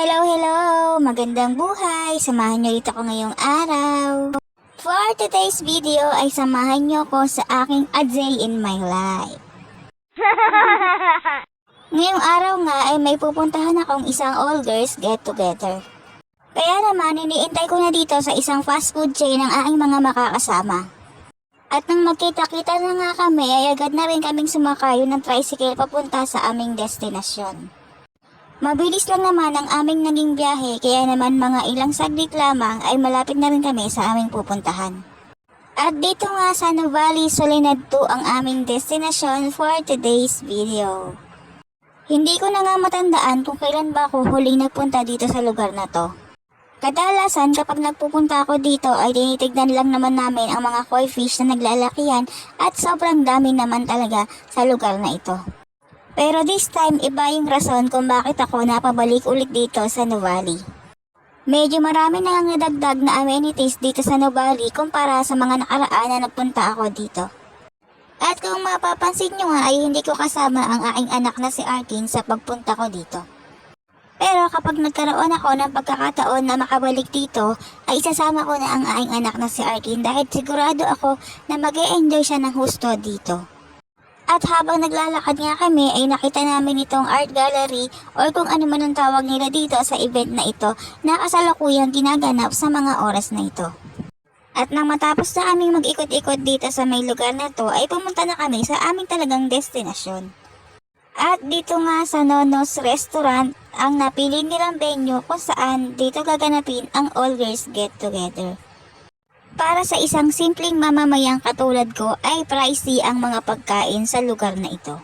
Hello, hello! Magandang buhay! Samahan niyo dito ko ngayong araw. For today's video ay samahan niyo ko sa aking a day in my life. Ngayong araw nga ay may pupuntahan akong isang all girls get together. Kaya naman iniintay ko na dito sa isang fast food chain ang aking mga makakasama. At nang magkita-kita na nga kami ay agad na rin kaming sumakayo ng tricycle papunta sa aming destinasyon. Mabilis lang naman ang aming naging biyahe kaya naman mga ilang saglit lamang ay malapit na rin kami sa aming pupuntahan. At dito nga sa Nuvali, Soledad 2 ang aming destinasyon for today's video. Hindi ko na nga matandaan kung kailan ba ako huling nagpunta dito sa lugar na to. Kadalasan kapag nagpupunta ako dito ay tinitignan lang naman namin ang mga koi fish na naglalakihan at sobrang dami naman talaga sa lugar na ito. Pero this time, iba yung rason kung bakit ako napabalik ulit dito sa Nuvali. Medyo marami na ang nadagdag na amenities dito sa Nuvali kumpara sa mga nakaraan na nagpunta ako dito. At kung mapapansin nyo nga ay hindi ko kasama ang aking anak na si Arkin sa pagpunta ko dito. Pero kapag nagkaroon ako ng pagkakataon na makabalik dito, ay isasama ko na ang aking anak na si Arkin dahil sigurado ako na mag-e-enjoy siya ng husto dito. At habang naglalakad nga kami ay nakita namin itong art gallery or kung ano man ang tawag nila dito sa event na ito na kasalukuyang ginaganap sa mga oras na ito. At nang matapos na aming mag-ikot-ikot dito sa may lugar na to ay pumunta na kami sa aming talagang destinasyon. At dito nga sa Nono's Restaurant ang napili nilang venue kung saan dito gaganapin ang all girls get together. Para sa isang simpleng mamamayang katulad ko ay pricey ang mga pagkain sa lugar na ito.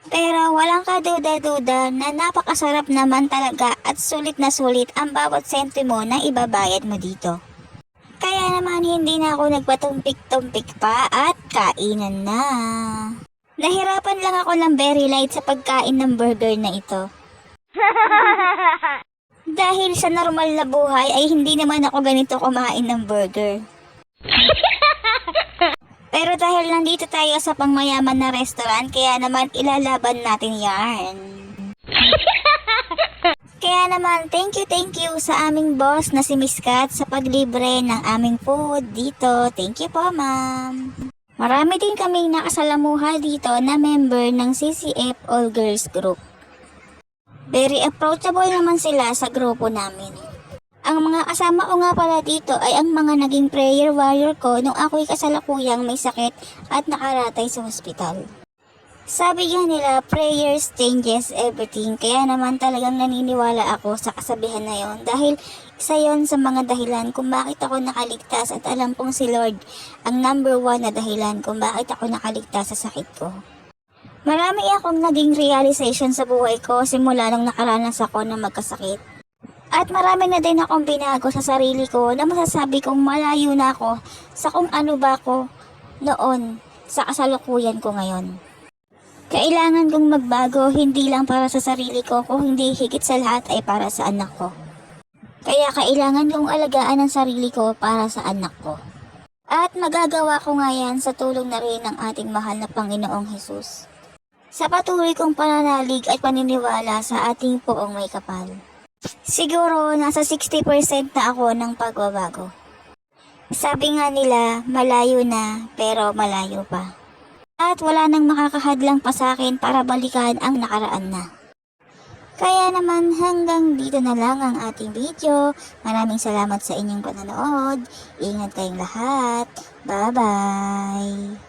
Pero walang kaduda-duda na napakasarap naman talaga at sulit na sulit ang bawat sentimo na ibabayad mo dito. Kaya naman hindi na ako nagpatumpik-tumpik pa at kainan na. Nahirapan lang ako ng very light sa pagkain ng burger na ito. Dahil sa normal na buhay ay hindi naman ako ganito kumain ng burger. Pero dahil nandito tayo sa pangmayaman na restaurant, kaya naman ilalaban natin yarn. Kaya naman, thank you sa aming boss na si Miss Kat sa paglibre ng aming food dito. Thank you po, ma'am. Marami din kaming nakasalamuha dito na member ng CCF All Girls Group. Very approachable naman sila sa grupo namin. Ang mga kasama ko nga pala dito ay ang mga naging prayer warrior ko nung ako'y kasalukuyang may sakit at nakaratay sa hospital. Sabi nga nila, prayers changes everything, kaya naman talagang naniniwala ako sa kasabihan na yon dahil isa yon sa mga dahilan kung bakit ako nakaligtas at alam kong si Lord ang number 1 na dahilan kung bakit ako nakaligtas sa sakit ko. Marami akong naging realization sa buhay ko simula nung nakaranas ako ng magkasakit. At marami na din akong binago sa sarili ko na masasabi kong malayo na ako sa kung ano ba ako noon sa kasalukuyan ko ngayon. Kailangan kong magbago hindi lang para sa sarili ko kung hindi higit sa lahat ay para sa anak ko. Kaya kailangan kong alagaan ang sarili ko para sa anak ko. At magagawa ko nga yan sa tulong na rin ng ating mahal na Panginoong Hesus. Sa patuloy kong pananalig at paniniwala sa ating Poong May Kapal. Siguro nasa 60% na ako ng pagbabago. Sabi nga nila, malayo na pero malayo pa. At wala nang makakahadlang pa sa akin para balikan ang nakaraan na. Kaya naman hanggang dito na lang ang ating video. Maraming salamat sa inyong panonood. Ingat kayong lahat. Bye-bye!